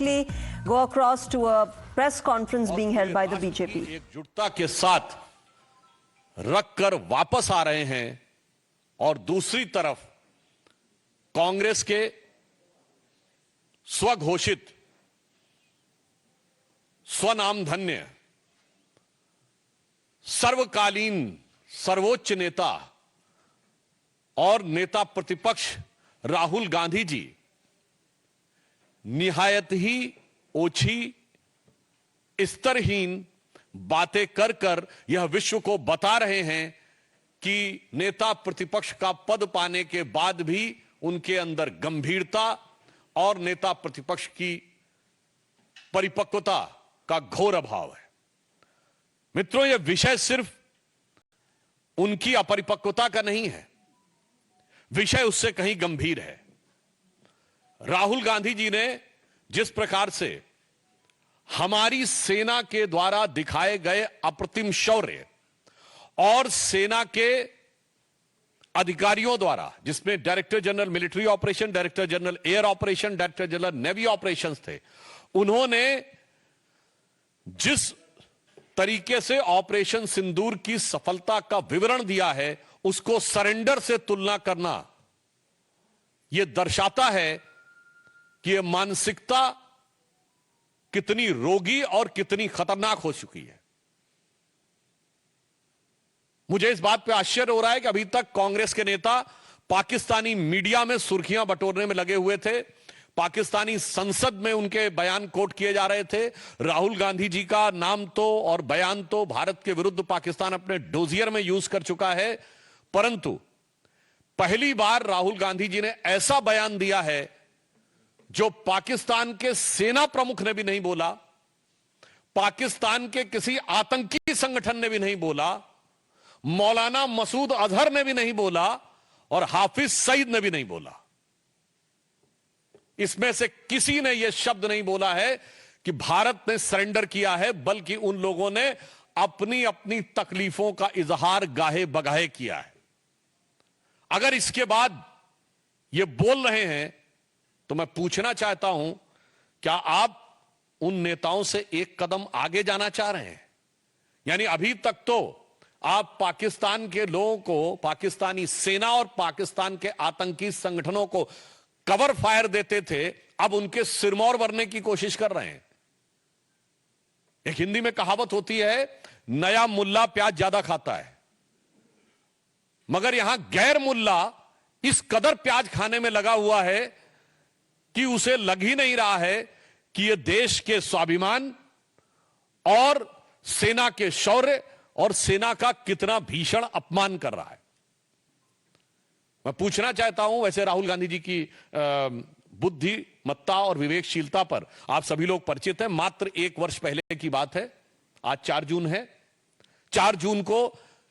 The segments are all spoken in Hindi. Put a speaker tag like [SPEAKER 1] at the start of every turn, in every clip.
[SPEAKER 1] quickly go across to a press conference being held by the BJP.
[SPEAKER 2] एकजुटता के साथ रखकर वापस आ रहे हैं और दूसरी तरफ कांग्रेस के स्वघोषित स्वनामधन्य सर्वकालीन सर्वोच्च नेता और नेता प्रतिपक्ष राहुल गांधी जी निहायत ही ओछी स्तरहीन बातें कर कर यह विश्व को बता रहे हैं कि नेता प्रतिपक्ष का पद पाने के बाद भी उनके अंदर गंभीरता और नेता प्रतिपक्ष की परिपक्वता का घोर अभाव है। मित्रों, यह विषय सिर्फ उनकी अपरिपक्वता का नहीं है, विषय उससे कहीं गंभीर है। राहुल गांधी जी ने जिस प्रकार से हमारी सेना के द्वारा दिखाए गए अप्रतिम शौर्य और सेना के अधिकारियों द्वारा, जिसमें director general military operation, director general air operation, director general navy operations थे, उन्होंने जिस तरीके से ऑपरेशन सिंदूर की सफलता का विवरण दिया है, उसको सरेंडर से तुलना करना यह दर्शाता है कि यह मानसिकता कितनी रोगी और कितनी खतरनाक हो चुकी है। मुझे इस बात पे आश्चर्य हो रहा है कि अभी तक कांग्रेस के नेता पाकिस्तानी मीडिया में सुर्खियां बटोरने में लगे हुए थे, पाकिस्तानी संसद में उनके बयान कोट किए जा रहे थे। राहुल गांधी जी का नाम तो और बयान तो भारत के विरुद्ध पाकिस्तान अपने डोजियर में यूज कर चुका है, परंतु पहली बार राहुल गांधी जी ने ऐसा बयान दिया है जो पाकिस्तान के सेना प्रमुख ने भी नहीं बोला, पाकिस्तान के किसी आतंकी संगठन ने भी नहीं बोला, मौलाना मसूद अजहर ने भी नहीं बोला और हाफिज सईद ने भी नहीं बोला। इसमें से किसी ने यह शब्द नहीं बोला है कि भारत ने सरेंडर किया है, बल्कि उन लोगों ने अपनी अपनी तकलीफों का इजहार गाहे बगाहे किया है। अगर इसके बाद यह बोल रहे हैं तो मैं पूछना चाहता हूं, क्या आप उन नेताओं से एक कदम आगे जाना चाह रहे हैं? यानी अभी तक तो आप पाकिस्तान के लोगों को, पाकिस्तानी सेना और पाकिस्तान के आतंकी संगठनों को कवर फायर देते थे, अब उनके सिरमौर भरने की कोशिश कर रहे हैं। एक हिंदी में कहावत होती है, नया मुल्ला प्याज ज्यादा खाता है, मगर यहां गैर मुल्ला इस कदर प्याज खाने में लगा हुआ है कि उसे लग ही नहीं रहा है कि यह देश के स्वाभिमान और सेना के शौर्य और सेना का कितना भीषण अपमान कर रहा है। मैं पूछना चाहता हूं, वैसे राहुल गांधी जी की बुद्धिमत्ता और विवेकशीलता पर आप सभी लोग परिचित हैं। मात्र एक वर्ष पहले की बात है, आज 4 जून है। 4 जून को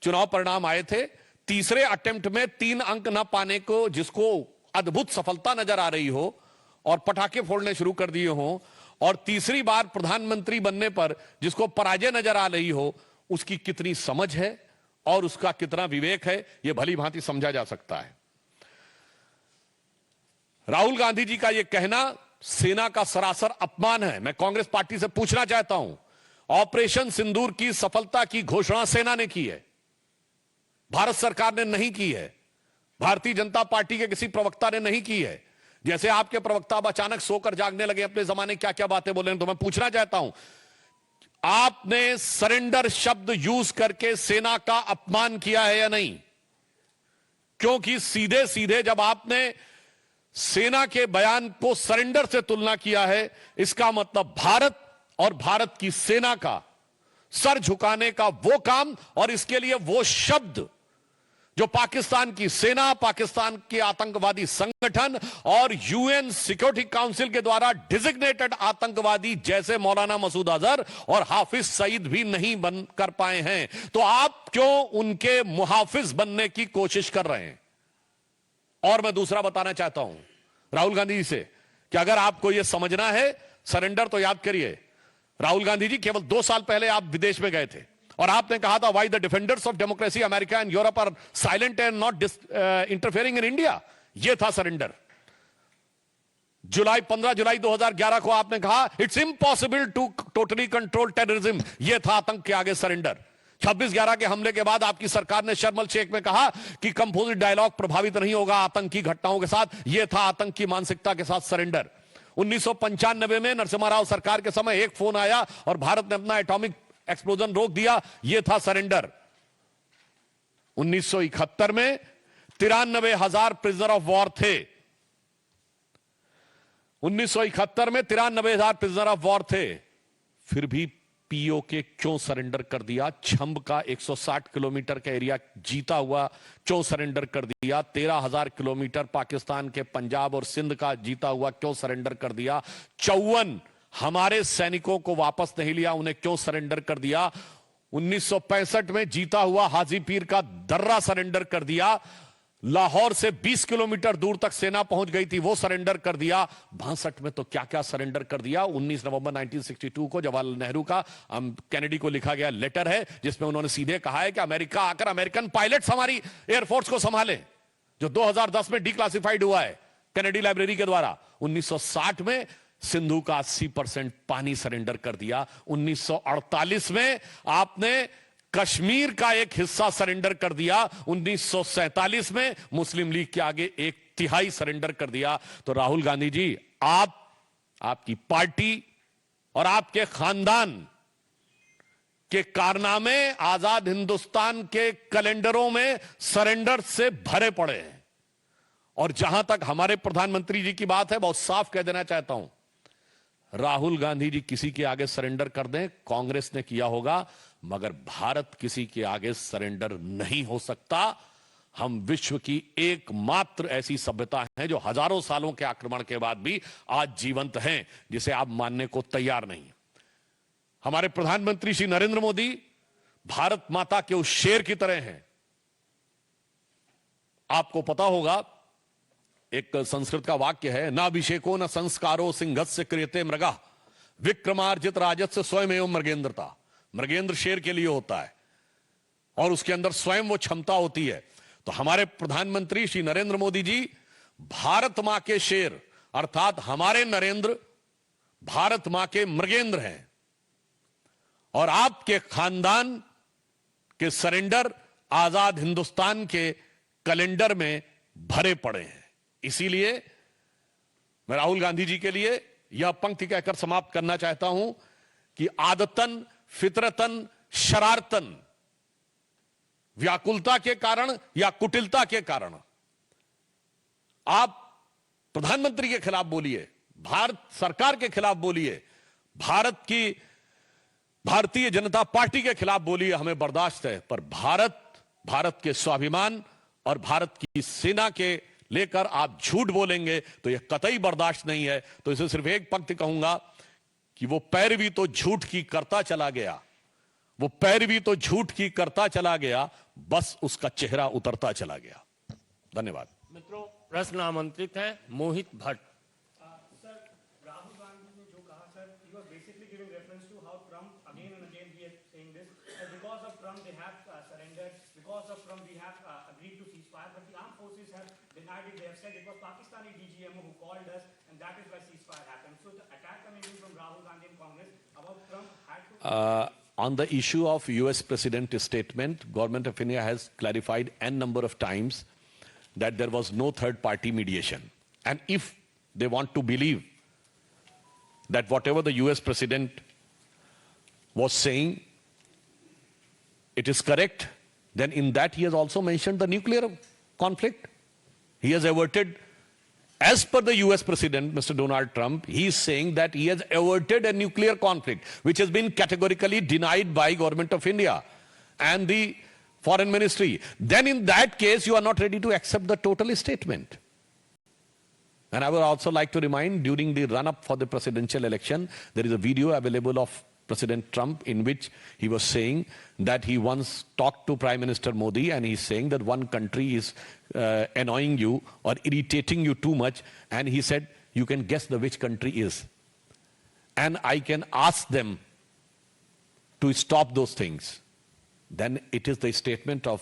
[SPEAKER 2] चुनाव परिणाम आए थे। तीसरे अटेम्प्ट में 3 अंक न पाने को, जिसको अद्भुत सफलता नजर आ रही हो और पटाखे फोड़ने शुरू कर दिए हो, और तीसरी बार प्रधानमंत्री बनने पर जिसको पराजय नजर आ रही हो, उसकी कितनी समझ है और उसका कितना विवेक है, यह भली भांति समझा जा सकता है। राहुल गांधी जी का यह कहना सेना का सरासर अपमान है। मैं कांग्रेस पार्टी से पूछना चाहता हूं, ऑपरेशन सिंदूर की सफलता की घोषणा सेना ने की है, भारत सरकार ने नहीं की है, भारतीय जनता पार्टी के किसी प्रवक्ता ने नहीं की है। जैसे आपके प्रवक्ता अब अचानक सोकर जागने लगे, अपने जमाने क्या क्या बातें बोले, तो मैं पूछना चाहता हूं, आपने सरेंडर शब्द यूज करके सेना का अपमान किया है या नहीं? क्योंकि सीधे सीधे जब आपने सेना के बयान को सरेंडर से तुलना किया है, इसका मतलब भारत और भारत की सेना का सर झुकाने का वो काम और इसके लिए वो शब्द जो पाकिस्तान की सेना, पाकिस्तान के आतंकवादी संगठन और यूएन सिक्योरिटी काउंसिल के द्वारा डिजिग्नेटेड आतंकवादी जैसे मौलाना मसूद अजहर और हाफिज सईद भी नहीं बन कर पाए हैं, तो आप क्यों उनके मुहाफिज बनने की कोशिश कर रहे हैं? और मैं दूसरा बताना चाहता हूं राहुल गांधी जी से कि अगर आपको यह समझना है सरेंडर, तो याद करिए, राहुल गांधी जी केवल 2 साल पहले आप विदेश में गए थे और आपने कहा था, why the defenders of democracy America and Europe are silent and not interfering in India. यह था सरेंडर। 15 जुलाई 2011 को आपने कहा it's impossible to totally control terrorism, यह था आतंक के आगे सरेंडर। 26/11 के हमले के बाद आपकी सरकार ने शर्म शेख में कहा कि कंपोजिट डायलॉग प्रभावित नहीं होगा आतंकी घटनाओं के साथ, यह था आतंक की मानसिकता के साथ सरेंडर। 1995 में नरसिम्हा राव सरकार के समय एक फोन आया और भारत ने अपना एटॉमिक एक्सप्लोजन रोक दिया, यह था सरेंडर। 1971 में 93,000 प्रिजनर ऑफ वॉर थे। 1971 में 93,000 प्रिजनर ऑफ वॉर थे, फिर भी पीओके क्यों सरेंडर कर दिया? छंब का 160 किलोमीटर का एरिया जीता हुआ क्यों सरेंडर कर दिया? 13,000 किलोमीटर पाकिस्तान के पंजाब और सिंध का जीता हुआ क्यों सरेंडर कर दिया? 54 हमारे सैनिकों को वापस नहीं लिया, उन्हें क्यों सरेंडर कर दिया? 1965 में जीता हुआ हाजीपीर का दर्रा सरेंडर कर दिया। लाहौर से 20 किलोमीटर दूर तक सेना पहुंच गई थी, वो सरेंडर कर दिया। 62 में तो क्या क्या सरेंडर कर दिया। 19 नवंबर 1962 को जवाहरलाल नेहरू का कैनेडी को लिखा गया लेटर है, जिसमें उन्होंने सीधे कहा है कि अमेरिका आकर अमेरिकन पायलट्स हमारी एयरफोर्स को संभाले, जो 2010 में डिक्लासिफाइड हुआ है कैनेडी लाइब्रेरी के द्वारा। 1960 में सिंधु का 80% पानी सरेंडर कर दिया। 1948 में आपने कश्मीर का एक हिस्सा सरेंडर कर दिया। 1947 में मुस्लिम लीग के आगे 1/3 सरेंडर कर दिया। तो राहुल गांधी जी, आपकी पार्टी और आपके खानदान के कारनामे आजाद हिंदुस्तान के कैलेंडरों में सरेंडर से भरे पड़े हैं। और जहां तक हमारे प्रधानमंत्री जी की बात है, बहुत साफ कह देना चाहता हूं, राहुल गांधी जी किसी के आगे सरेंडर कर दें, कांग्रेस ने किया होगा, मगर भारत किसी के आगे सरेंडर नहीं हो सकता। हम विश्व की एकमात्र ऐसी सभ्यता है जो हजारों सालों के आक्रमण के बाद भी आज जीवंत हैं, जिसे आप मानने को तैयार नहीं। हमारे प्रधानमंत्री श्री नरेंद्र मोदी भारत माता के उस शेर की तरह हैं। आपको पता होगा, एक संस्कृत का वाक्य है, न अभिषेको न संस्कारो सिंहस्य क्रियते मृगा विक्रमार्जित राजस्य स्वयं एवं मृगेंद्रता। मृगेंद्र शेर के लिए होता है और उसके अंदर स्वयं वो क्षमता होती है। तो हमारे प्रधानमंत्री श्री नरेंद्र मोदी जी भारत मां के शेर अर्थात हमारे नरेंद्र भारत मां के मृगेंद्र हैं। और आपके खानदान के सरेंडर आजाद हिंदुस्तान के कैलेंडर में भरे पड़े हैं। इसीलिए मैं राहुल गांधी जी के लिए यह पंक्ति कहकर समाप्त करना चाहता हूं कि आदतन, फितरतन, शरारतन, व्याकुलता के कारण या कुटिलता के कारण आप प्रधानमंत्री के खिलाफ बोलिए, भारत सरकार के खिलाफ बोलिए, भारतीय जनता पार्टी के खिलाफ बोलिए, हमें बर्दाश्त है। पर भारत के स्वाभिमान और भारत की सेना के लेकर आप झूठ बोलेंगे तो यह कतई बर्दाश्त नहीं है। तो इसे सिर्फ एक पंक्ति कहूंगा कि वो पैरवी तो झूठ की करता चला गया, वो पैरवी तो झूठ की करता चला गया, बस उसका चेहरा उतरता चला गया। धन्यवाद।
[SPEAKER 3] मित्रों, प्रश्न आमंत्रित हैं मोहित भट्ट।
[SPEAKER 4] सर, राहुल गांधी ने जो कहा, sir, he was basically giving reference to how Trump again and again he is saying this, that because of Trump they have surrendered, because of Trump we have agreed to ceasefire, but the armed forces have denied it. They have said it was Pakistani DGMO who called us, and that is why ceasefire happened. So the attack coming in from Rahul Gandhi and Congress about Trump had to.
[SPEAKER 2] On the issue of US President statement, Government of India has clarified n number of times that there was no third party mediation. And if they want to believe that whatever the US President was saying, it is correct, then in that he has also mentioned the nuclear conflict. He has averted, as per the US President, Mr. Donald Trump, he is saying that he has averted a nuclear conflict, which has been categorically denied by Government of India and the Foreign Ministry. Then in that case, you are not ready to accept the total statement. And I would also like to remind, during the run-up for the presidential election, there is a video available of President Trump in which he was saying that he once talked to Prime Minister Modi and he's saying that one country is annoying you or irritating you too much, and he said, you can guess which country is. And I can ask them to stop those things. Then it is the statement of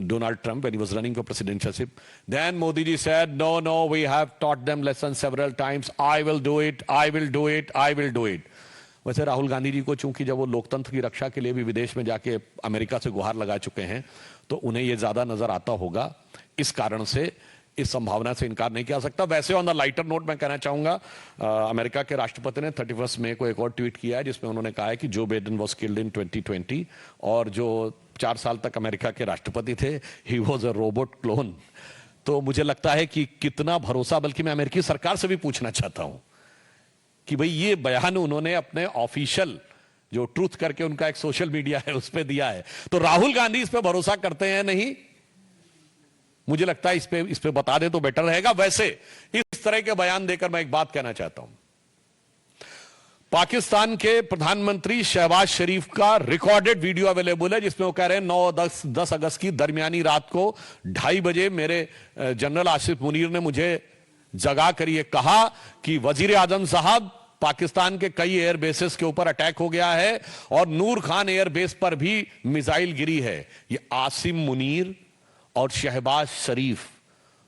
[SPEAKER 2] Donald Trump when he was running for presidency. Then Modi ji said, no, we have taught them lessons several times. I will do it. वैसे राहुल गांधी जी को चूंकि जब वो लोकतंत्र की रक्षा के लिए भी विदेश में जाके अमेरिका से गुहार लगा चुके हैं तो उन्हें ये ज्यादा नजर आता होगा, इस कारण से इस संभावना से इनकार नहीं किया सकता। वैसे ऑन द लाइटर नोट मैं कहना चाहूंगा, अमेरिका के राष्ट्रपति ने 31 मई को एक और ट्वीट किया है जिसमें उन्होंने कहा है कि Joe Biden was killed in 2020 और जो 4 साल तक अमेरिका के राष्ट्रपति थे, he was a robot clone. तो मुझे लगता है कि कितना भरोसा, बल्कि मैं अमेरिकी सरकार से भी पूछना चाहता हूं कि भाई ये बयान उन्होंने अपने ऑफिशियल जो ट्रूथ करके उनका एक सोशल मीडिया है उस पर दिया है, तो राहुल गांधी इस पे भरोसा करते हैं नहीं? मुझे लगता है इस पे बता दे तो बेटर रहेगा। वैसे इस तरह के बयान देकर मैं एक बात कहना चाहता हूं, पाकिस्तान के प्रधानमंत्री शहबाज शरीफ का रिकॉर्डेड वीडियो अवेलेबल है जिसमें वो कह रहे हैं 9-10 अगस्त की दरमियानी रात को 2:30 बजे मेरे जनरल आसिफ मुनीर ने मुझे जगा कर ये कहा कि वजीर आजम साहब, पाकिस्तान के कई एयर बेसेस के ऊपर अटैक हो गया है और नूर खान एयर बेस पर भी मिसाइल गिरी है। ये आसिम मुनीर और शहबाज शरीफ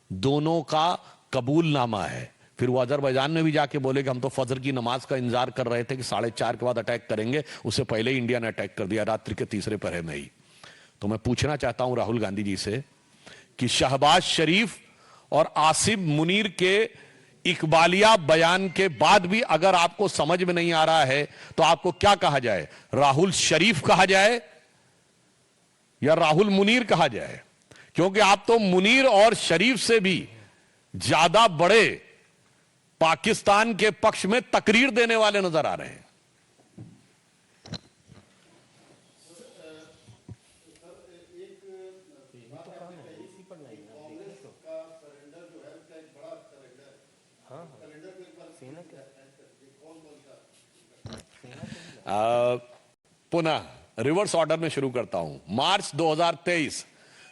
[SPEAKER 2] दोनों का कबूलनामा है। फिर वो अजरबैजान में भी जाके बोले कि हम तो फजर की नमाज का इंतजार कर रहे थे कि 4:30 के बाद अटैक करेंगे, उससे पहले ही इंडिया ने अटैक कर दिया रात्रि के तीसरे पहर में ही। तो मैं पूछना चाहता हूं राहुल गांधी जी से कि शहबाज शरीफ और आसिम मुनीर के इकबालिया बयान के बाद भी अगर आपको समझ में नहीं आ रहा है तो आपको क्या कहा जाए? राहुल शरीफ कहा जाए या राहुल मुनीर कहा जाए? क्योंकि आप तो मुनीर और शरीफ से भी ज्यादा बड़े पाकिस्तान के पक्ष में तकरीर देने वाले नजर आ रहे हैं। पुनः रिवर्स ऑर्डर में शुरू करता हूं। मार्च 2023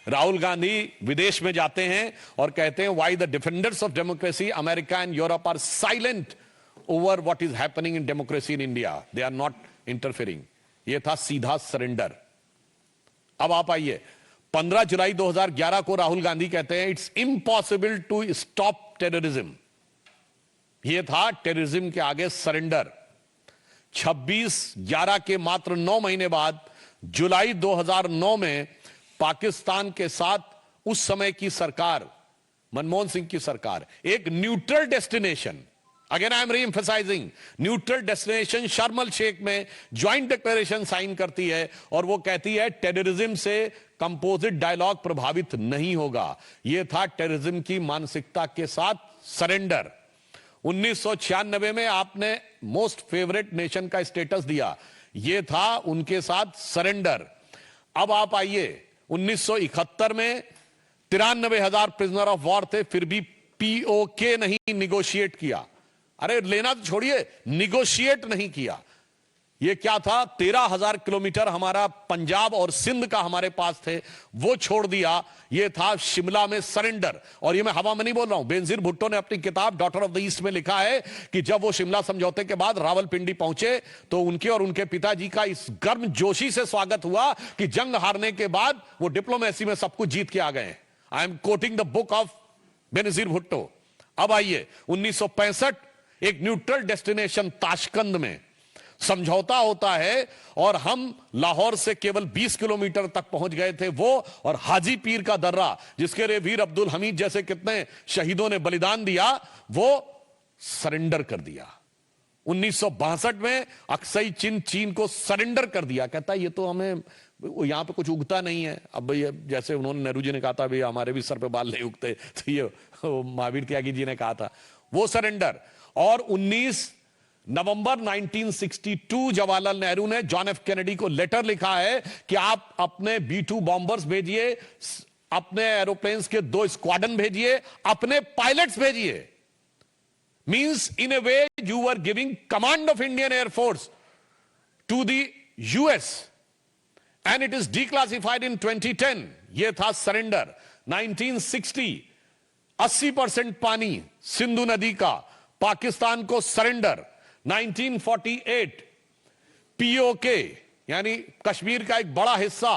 [SPEAKER 2] राहुल गांधी विदेश में जाते हैं और कहते हैं why the defenders of democracy America and Europe are silent over what is happening in democracy in India, they are not interfering. यह था सीधा सरेंडर। अब आप आइए, 15 जुलाई 2011 को राहुल गांधी कहते हैं it's impossible to stop terrorism. यह था टेररिज्म के आगे सरेंडर। 26/11 के मात्र 9 महीने बाद जुलाई 2009 में पाकिस्तान के साथ उस समय की सरकार, मनमोहन सिंह की सरकार, एक neutral destination, again I am री एम्फसाइजिंग, न्यूट्रल डेस्टिनेशन शर्म एल शेख में ज्वाइंट डिक्लेरेशन साइन करती है और वो कहती है टेररिज्म से कंपोजिट डायलॉग प्रभावित नहीं होगा। यह था टेररिज्म की मानसिकता के साथ सरेंडर। 1996 में आपने मोस्ट फेवरेट नेशन का स्टेटस दिया, यह था उनके साथ सरेंडर। अब आप आइए, 1971 में 93,000 प्रिजनर ऑफ वॉर थे, फिर भी पीओके नहीं निगोशिएट किया। अरे लेना तो छोड़िए, निगोशिएट नहीं किया। यह क्या था? 13,000 किलोमीटर हमारा पंजाब और सिंध का हमारे पास थे, वो छोड़ दिया। यह था शिमला में सरेंडर। और यह मैं हवा में नहीं बोल रहा हूं, बेनजीर भुट्टो ने अपनी किताब डॉटर ऑफ द ईस्ट में लिखा है कि जब वो शिमला समझौते के बाद रावलपिंडी पहुंचे तो उनके और उनके पिताजी का इस गर्मजोशी से स्वागत हुआ कि जंग हारने के बाद वो डिप्लोमेसी में सब कुछ जीत के आ गए। I am quoting the book of Benazir Bhutto. अब आइए, 1965 एक न्यूट्रल डेस्टिनेशन ताशकंद में समझौता होता है और हम लाहौर से केवल 20 किलोमीटर तक पहुंच गए थे वो, और हाजी पीर का दर्रा जिसके लिए वीर अब्दुल हमीद जैसे कितने शहीदों ने बलिदान दिया, वो सरेंडर कर दिया। 1962 में अक्सई चीन को सरेंडर कर दिया। कहता है ये तो हमें यहां पे कुछ उगता नहीं है। अब भैया जैसे उन्होंने नेहरू जी ने कहा था भैया हमारे भी सर पे बाल नहीं उगते, तो ये महावीर त्यागी जी ने कहा था, वो सरेंडर। और 19 नवंबर 1962 जवाहरलाल नेहरू ने जॉन एफ कैनेडी को लेटर लिखा है कि आप अपने B-2 बॉम्बर्स भेजिए, अपने एरोप्लेन्स के 2 स्क्वाड्रन भेजिए, अपने पायलट्स भेजिए। Means in a way you are giving command of Indian air force to the US and it is declassified in 2010। यह था सरेंडर। 1960 80% पानी सिंधु नदी का पाकिस्तान को सरेंडर। 1948 पीओके यानी कश्मीर का एक बड़ा हिस्सा